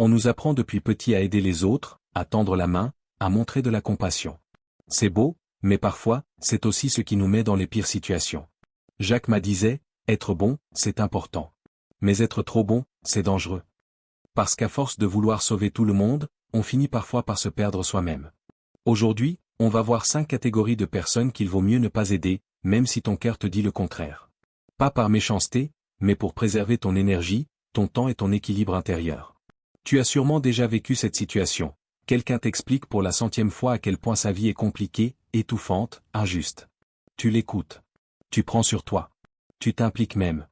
On nous apprend depuis petit à aider les autres, à tendre la main, à montrer de la compassion. C'est beau, mais parfois, c'est aussi ce qui nous met dans les pires situations. Jack Ma disait, être bon, c'est important. Mais être trop bon, c'est dangereux. Parce qu'à force de vouloir sauver tout le monde, on finit parfois par se perdre soi-même. Aujourd'hui, on va voir 5 catégories de personnes qu'il vaut mieux ne pas aider, même si ton cœur te dit le contraire. Pas par méchanceté, mais pour préserver ton énergie, ton temps et ton équilibre intérieur. Tu as sûrement déjà vécu cette situation. Quelqu'un t'explique pour la 100e fois à quel point sa vie est compliquée, étouffante, injuste. Tu l'écoutes. Tu prends sur toi. Tu t'impliques même.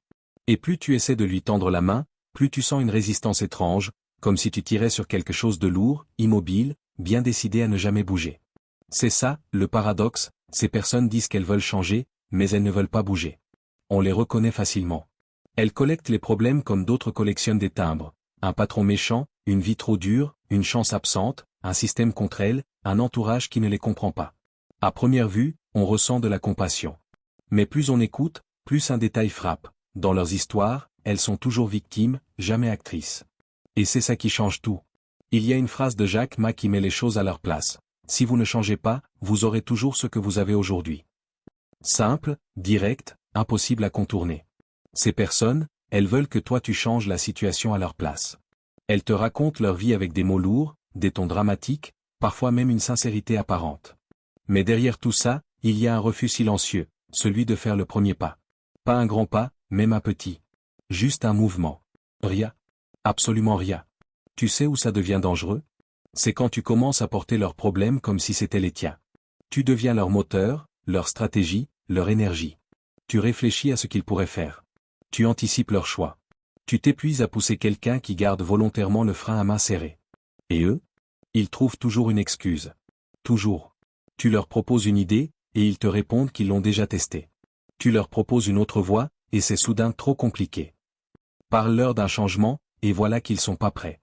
Et plus tu essaies de lui tendre la main, plus tu sens une résistance étrange, comme si tu tirais sur quelque chose de lourd, immobile, bien décidé à ne jamais bouger. C'est ça, le paradoxe, ces personnes disent qu'elles veulent changer, mais elles ne veulent pas bouger. On les reconnaît facilement. Elles collectent les problèmes comme d'autres collectionnent des timbres. Un patron méchant, une vie trop dure, une chance absente, un système contre elles, un entourage qui ne les comprend pas. À première vue, on ressent de la compassion. Mais plus on écoute, plus un détail frappe. Dans leurs histoires, elles sont toujours victimes, jamais actrices. Et c'est ça qui change tout. Il y a une phrase de Jack Ma qui met les choses à leur place. Si vous ne changez pas, vous aurez toujours ce que vous avez aujourd'hui. Simple, direct, impossible à contourner. Ces personnes, elles veulent que toi tu changes la situation à leur place. Elles te racontent leur vie avec des mots lourds, des tons dramatiques, parfois même une sincérité apparente. Mais derrière tout ça, il y a un refus silencieux, celui de faire le premier pas. Pas un grand pas, même un petit. Juste un mouvement. Rien. Absolument rien. Tu sais où ça devient dangereux? C'est quand tu commences à porter leurs problèmes comme si c'était les tiens. Tu deviens leur moteur, leur stratégie, leur énergie. Tu réfléchis à ce qu'ils pourraient faire. Tu anticipes leurs choix. Tu t'épuises à pousser quelqu'un qui garde volontairement le frein à main serré. Et eux? Ils trouvent toujours une excuse. Toujours. Tu leur proposes une idée, et ils te répondent qu'ils l'ont déjà testée. Tu leur proposes une autre voie, et c'est soudain trop compliqué. Parle-leur d'un changement, et voilà qu'ils sont pas prêts.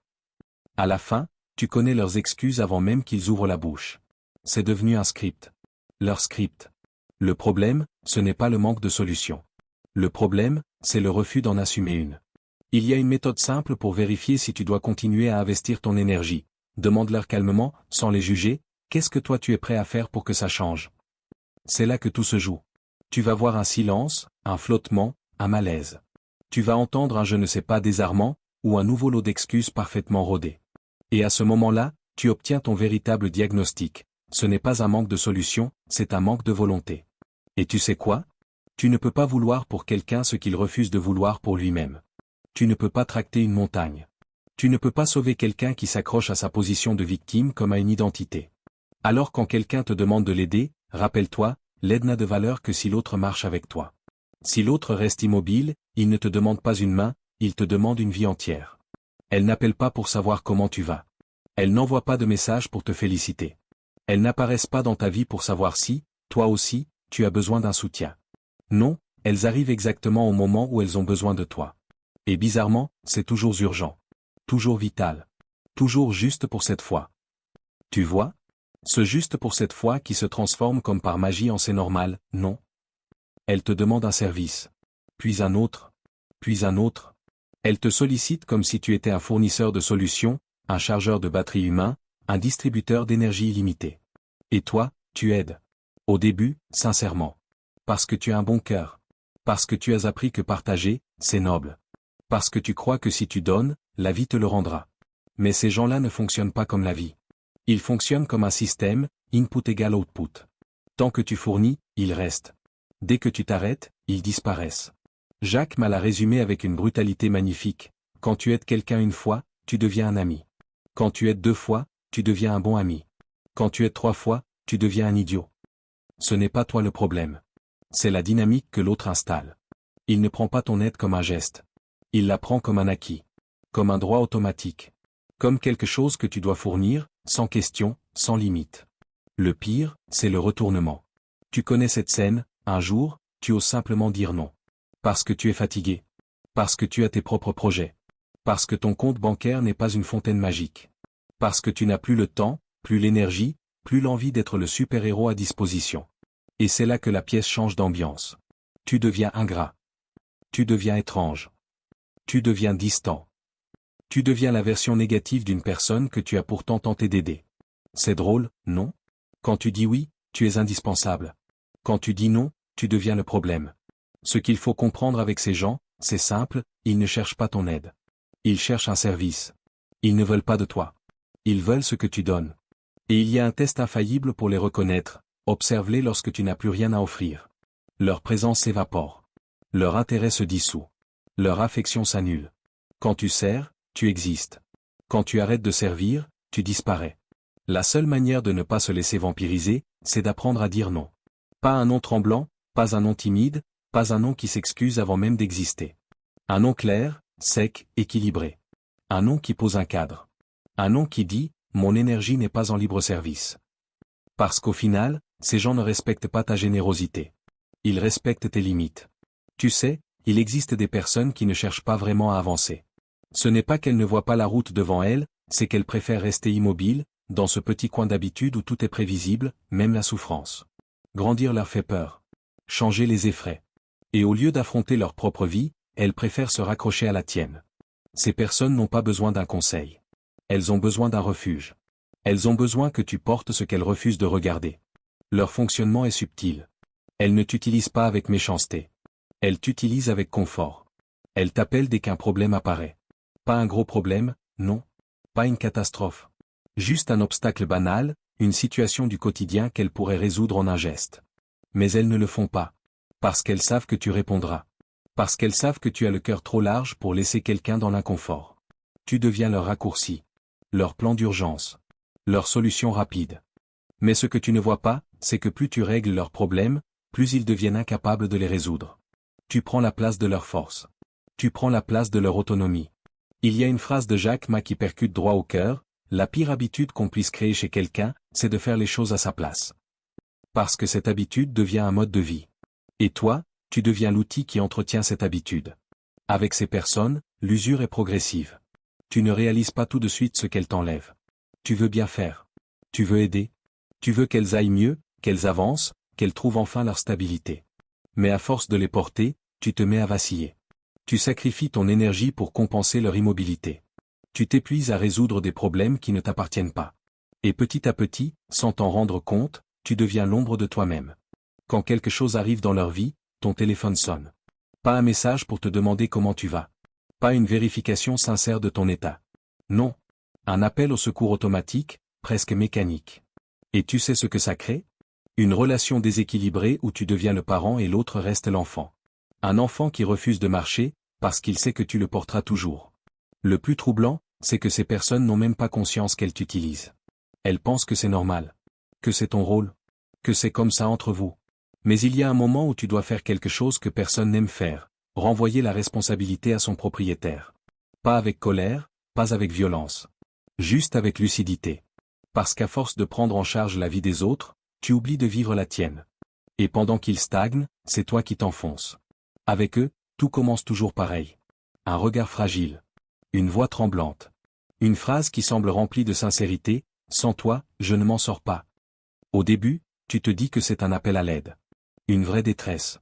À la fin, tu connais leurs excuses avant même qu'ils ouvrent la bouche. C'est devenu un script. Leur script. Le problème, ce n'est pas le manque de solution. Le problème, c'est le refus d'en assumer une. Il y a une méthode simple pour vérifier si tu dois continuer à investir ton énergie. Demande-leur calmement, sans les juger, qu'est-ce que toi tu es prêt à faire pour que ça change? C'est là que tout se joue. Tu vas voir un silence, un flottement, un malaise. Tu vas entendre un je ne sais pas désarmant, ou un nouveau lot d'excuses parfaitement rodé. Et à ce moment-là, tu obtiens ton véritable diagnostic. Ce n'est pas un manque de solution, c'est un manque de volonté. Et tu sais quoi? Tu ne peux pas vouloir pour quelqu'un ce qu'il refuse de vouloir pour lui-même. Tu ne peux pas tracter une montagne. Tu ne peux pas sauver quelqu'un qui s'accroche à sa position de victime comme à une identité. Alors quand quelqu'un te demande de l'aider, rappelle-toi, l'aide n'a de valeur que si l'autre marche avec toi. Si l'autre reste immobile, il ne te demande pas une main, il te demande une vie entière. Elle n'appelle pas pour savoir comment tu vas. Elle n'envoie pas de message pour te féliciter. Elles n'apparaissent pas dans ta vie pour savoir si, toi aussi, tu as besoin d'un soutien. Non, elles arrivent exactement au moment où elles ont besoin de toi. Et bizarrement, c'est toujours urgent. Toujours vital. Toujours juste pour cette fois. Tu vois? Ce juste pour cette fois qui se transforme comme par magie en c'est normal, non? Elle te demande un service. Puis un autre. Puis un autre. Elle te sollicite comme si tu étais un fournisseur de solutions, un chargeur de batterie humain, un distributeur d'énergie illimitée. Et toi, tu aides. Au début, sincèrement. Parce que tu as un bon cœur. Parce que tu as appris que partager, c'est noble. Parce que tu crois que si tu donnes, la vie te le rendra. Mais ces gens-là ne fonctionnent pas comme la vie. Ils fonctionnent comme un système, input égale output. Tant que tu fournis, ils restent. Dès que tu t'arrêtes, ils disparaissent. Jack Ma l'a résumé avec une brutalité magnifique. Quand tu aides quelqu'un une fois, tu deviens un ami. Quand tu aides 2 fois, tu deviens un bon ami. Quand tu aides 3 fois, tu deviens un idiot. Ce n'est pas toi le problème. C'est la dynamique que l'autre installe. Il ne prend pas ton aide comme un geste. Il la prend comme un acquis. Comme un droit automatique. Comme quelque chose que tu dois fournir, sans question, sans limite. Le pire, c'est le retournement. Tu connais cette scène, un jour, tu oses simplement dire non. Parce que tu es fatigué. Parce que tu as tes propres projets. Parce que ton compte bancaire n'est pas une fontaine magique. Parce que tu n'as plus le temps, plus l'énergie, plus l'envie d'être le super-héros à disposition. Et c'est là que la pièce change d'ambiance. Tu deviens ingrat. Tu deviens étrange. Tu deviens distant. Tu deviens la version négative d'une personne que tu as pourtant tenté d'aider. C'est drôle, non? Quand tu dis oui, tu es indispensable. Quand tu dis non, tu deviens le problème. Ce qu'il faut comprendre avec ces gens, c'est simple, ils ne cherchent pas ton aide. Ils cherchent un service. Ils ne veulent pas de toi. Ils veulent ce que tu donnes. Et il y a un test infaillible pour les reconnaître, observe-les lorsque tu n'as plus rien à offrir. Leur présence s'évapore. Leur intérêt se dissout. Leur affection s'annule. Quand tu sers, tu existes. Quand tu arrêtes de servir, tu disparais. La seule manière de ne pas se laisser vampiriser, c'est d'apprendre à dire non. Pas un non tremblant, pas un non timide, pas un non qui s'excuse avant même d'exister. Un non clair, sec, équilibré. Un non qui pose un cadre. Un non qui dit, mon énergie n'est pas en libre service. Parce qu'au final, ces gens ne respectent pas ta générosité. Ils respectent tes limites. Tu sais, il existe des personnes qui ne cherchent pas vraiment à avancer. Ce n'est pas qu'elles ne voient pas la route devant elles, c'est qu'elles préfèrent rester immobiles, dans ce petit coin d'habitude où tout est prévisible, même la souffrance. Grandir leur fait peur. Changer les effraie. Et au lieu d'affronter leur propre vie, elles préfèrent se raccrocher à la tienne. Ces personnes n'ont pas besoin d'un conseil. Elles ont besoin d'un refuge. Elles ont besoin que tu portes ce qu'elles refusent de regarder. Leur fonctionnement est subtil. Elles ne t'utilisent pas avec méchanceté. Elles t'utilisent avec confort. Elles t'appellent dès qu'un problème apparaît. Pas un gros problème, non. Pas une catastrophe. Juste un obstacle banal, une situation du quotidien qu'elles pourraient résoudre en un geste. Mais elles ne le font pas. Parce qu'elles savent que tu répondras. Parce qu'elles savent que tu as le cœur trop large pour laisser quelqu'un dans l'inconfort. Tu deviens leur raccourci. Leur plan d'urgence. Leur solution rapide. Mais ce que tu ne vois pas, c'est que plus tu règles leurs problèmes, plus ils deviennent incapables de les résoudre. Tu prends la place de leur force. Tu prends la place de leur autonomie. Il y a une phrase de Jack Ma qui percute droit au cœur, la pire habitude qu'on puisse créer chez quelqu'un, c'est de faire les choses à sa place. Parce que cette habitude devient un mode de vie. Et toi, tu deviens l'outil qui entretient cette habitude. Avec ces personnes, l'usure est progressive. Tu ne réalises pas tout de suite ce qu'elles t'enlèvent. Tu veux bien faire. Tu veux aider. Tu veux qu'elles aillent mieux, qu'elles avancent, qu'elles trouvent enfin leur stabilité. Mais à force de les porter, tu te mets à vaciller. Tu sacrifies ton énergie pour compenser leur immobilité. Tu t'épuises à résoudre des problèmes qui ne t'appartiennent pas. Et petit à petit, sans t'en rendre compte, tu deviens l'ombre de toi-même. Quand quelque chose arrive dans leur vie, ton téléphone sonne. Pas un message pour te demander comment tu vas. Pas une vérification sincère de ton état. Non. Un appel au secours automatique, presque mécanique. Et tu sais ce que ça crée? Une relation déséquilibrée où tu deviens le parent et l'autre reste l'enfant. Un enfant qui refuse de marcher, parce qu'il sait que tu le porteras toujours. Le plus troublant, c'est que ces personnes n'ont même pas conscience qu'elles t'utilisent. Elles pensent que c'est normal. Que c'est ton rôle. Que c'est comme ça entre vous. Mais il y a un moment où tu dois faire quelque chose que personne n'aime faire, renvoyer la responsabilité à son propriétaire. Pas avec colère, pas avec violence. Juste avec lucidité. Parce qu'à force de prendre en charge la vie des autres, tu oublies de vivre la tienne. Et pendant qu'ils stagnent, c'est toi qui t'enfonces. Avec eux, tout commence toujours pareil. Un regard fragile. Une voix tremblante. Une phrase qui semble remplie de sincérité, sans toi, je ne m'en sors pas. Au début, tu te dis que c'est un appel à l'aide. Une vraie détresse.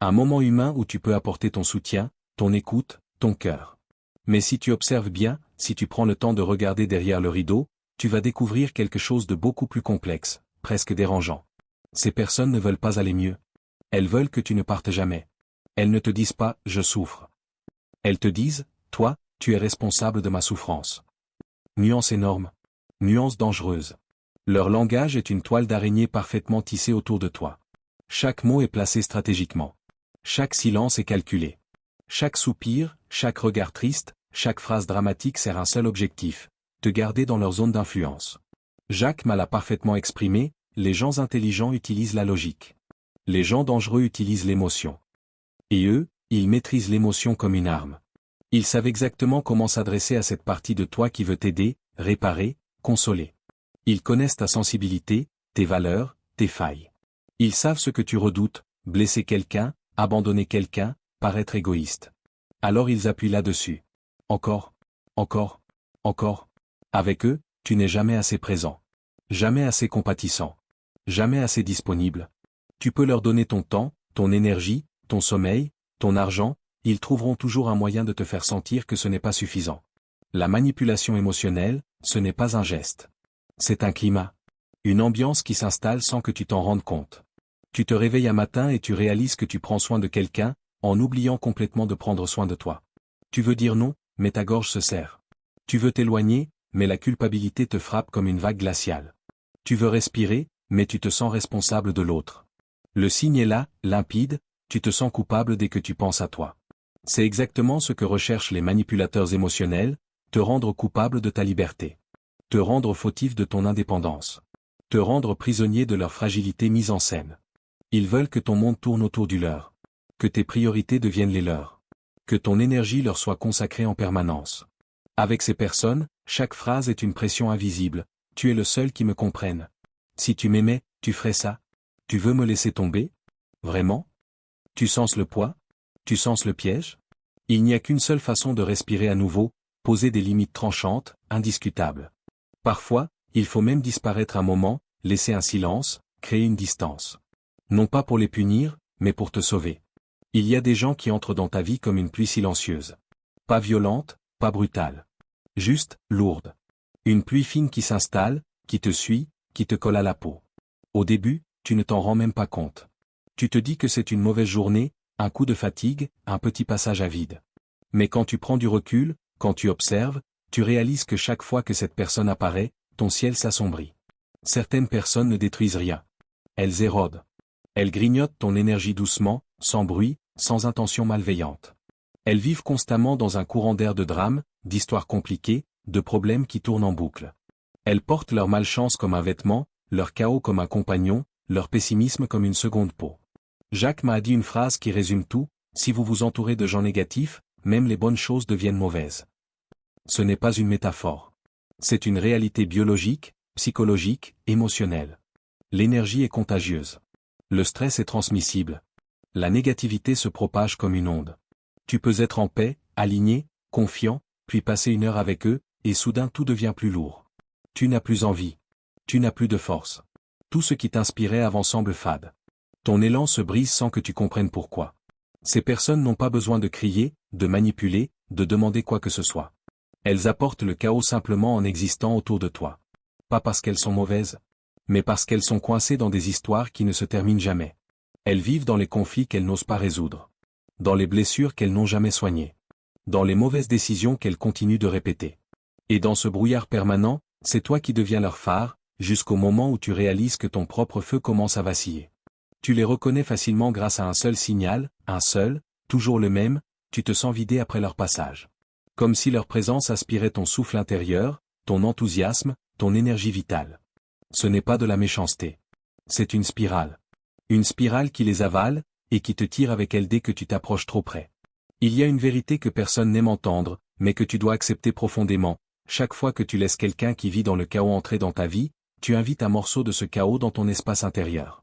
Un moment humain où tu peux apporter ton soutien, ton écoute, ton cœur. Mais si tu observes bien, si tu prends le temps de regarder derrière le rideau, tu vas découvrir quelque chose de beaucoup plus complexe, presque dérangeant. Ces personnes ne veulent pas aller mieux. Elles veulent que tu ne partes jamais. Elles ne te disent pas « je souffre ». Elles te disent « toi, tu es responsable de ma souffrance ». Nuance énorme. Nuance dangereuse. Leur langage est une toile d'araignée parfaitement tissée autour de toi. Chaque mot est placé stratégiquement. Chaque silence est calculé. Chaque soupir, chaque regard triste, chaque phrase dramatique sert un seul objectif, te garder dans leur zone d'influence. Jacques Ma l'a parfaitement exprimé, les gens intelligents utilisent la logique. Les gens dangereux utilisent l'émotion. Et eux, ils maîtrisent l'émotion comme une arme. Ils savent exactement comment s'adresser à cette partie de toi qui veut t'aider, réparer, consoler. Ils connaissent ta sensibilité, tes valeurs, tes failles. Ils savent ce que tu redoutes, blesser quelqu'un, abandonner quelqu'un, paraître égoïste. Alors ils appuient là-dessus. Encore, encore, encore. Avec eux, tu n'es jamais assez présent. Jamais assez compatissant. Jamais assez disponible. Tu peux leur donner ton temps, ton énergie, ton sommeil, ton argent, ils trouveront toujours un moyen de te faire sentir que ce n'est pas suffisant. La manipulation émotionnelle, ce n'est pas un geste. C'est un climat. Une ambiance qui s'installe sans que tu t'en rendes compte. Tu te réveilles un matin et tu réalises que tu prends soin de quelqu'un, en oubliant complètement de prendre soin de toi. Tu veux dire non, mais ta gorge se serre. Tu veux t'éloigner, mais la culpabilité te frappe comme une vague glaciale. Tu veux respirer, mais tu te sens responsable de l'autre. Le signe est là, limpide, tu te sens coupable dès que tu penses à toi. C'est exactement ce que recherchent les manipulateurs émotionnels, te rendre coupable de ta liberté. Te rendre fautif de ton indépendance. Te rendre prisonnier de leur fragilité mise en scène. Ils veulent que ton monde tourne autour du leur. Que tes priorités deviennent les leurs. Que ton énergie leur soit consacrée en permanence. Avec ces personnes, chaque phrase est une pression invisible. Tu es le seul qui me comprenne. Si tu m'aimais, tu ferais ça. Tu veux me laisser tomber? Vraiment? Tu sens le poids? Tu sens le piège? Il n'y a qu'une seule façon de respirer à nouveau, poser des limites tranchantes, indiscutables. Parfois, il faut même disparaître un moment, laisser un silence, créer une distance. Non pas pour les punir, mais pour te sauver. Il y a des gens qui entrent dans ta vie comme une pluie silencieuse. Pas violente, pas brutale. Juste, lourde. Une pluie fine qui s'installe, qui te suit, qui te colle à la peau. Au début, tu ne t'en rends même pas compte. Tu te dis que c'est une mauvaise journée, un coup de fatigue, un petit passage à vide. Mais quand tu prends du recul, quand tu observes, tu réalises que chaque fois que cette personne apparaît, ton ciel s'assombrit. Certaines personnes ne détruisent rien. Elles érodent. Elles grignotent ton énergie doucement, sans bruit, sans intention malveillante. Elles vivent constamment dans un courant d'air de drame, d'histoires compliquées, de problèmes qui tournent en boucle. Elles portent leur malchance comme un vêtement, leur chaos comme un compagnon, leur pessimisme comme une seconde peau. Jacques m'a dit une phrase qui résume tout, si vous vous entourez de gens négatifs, même les bonnes choses deviennent mauvaises. Ce n'est pas une métaphore. C'est une réalité biologique, psychologique, émotionnelle. L'énergie est contagieuse. Le stress est transmissible. La négativité se propage comme une onde. Tu peux être en paix, aligné, confiant, puis passer une heure avec eux, et soudain tout devient plus lourd. Tu n'as plus envie. Tu n'as plus de force. Tout ce qui t'inspirait avant semble fade. Ton élan se brise sans que tu comprennes pourquoi. Ces personnes n'ont pas besoin de crier, de manipuler, de demander quoi que ce soit. Elles apportent le chaos simplement en existant autour de toi. Pas parce qu'elles sont mauvaises, mais parce qu'elles sont coincées dans des histoires qui ne se terminent jamais. Elles vivent dans les conflits qu'elles n'osent pas résoudre. Dans les blessures qu'elles n'ont jamais soignées. Dans les mauvaises décisions qu'elles continuent de répéter. Et dans ce brouillard permanent, c'est toi qui deviens leur phare, jusqu'au moment où tu réalises que ton propre feu commence à vaciller. Tu les reconnais facilement grâce à un seul signal, un seul, toujours le même, tu te sens vidé après leur passage. Comme si leur présence aspirait ton souffle intérieur, ton enthousiasme, ton énergie vitale. Ce n'est pas de la méchanceté. C'est une spirale. Une spirale qui les avale, et qui te tire avec elle dès que tu t'approches trop près. Il y a une vérité que personne n'aime entendre, mais que tu dois accepter profondément. Chaque fois que tu laisses quelqu'un qui vit dans le chaos entrer dans ta vie, tu invites un morceau de ce chaos dans ton espace intérieur.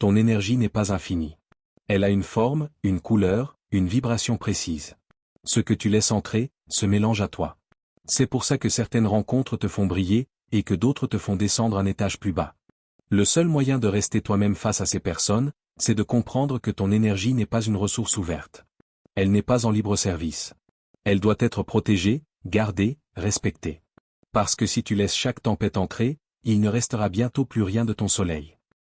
Ton énergie n'est pas infinie. Elle a une forme, une couleur, une vibration précise. Ce que tu laisses entrer, se mélange à toi. C'est pour ça que certaines rencontres te font briller, et que d'autres te font descendre un étage plus bas. Le seul moyen de rester toi-même face à ces personnes, c'est de comprendre que ton énergie n'est pas une ressource ouverte. Elle n'est pas en libre service. Elle doit être protégée, gardée, respectée. Parce que si tu laisses chaque tempête entrer, il ne restera bientôt plus rien de ton soleil.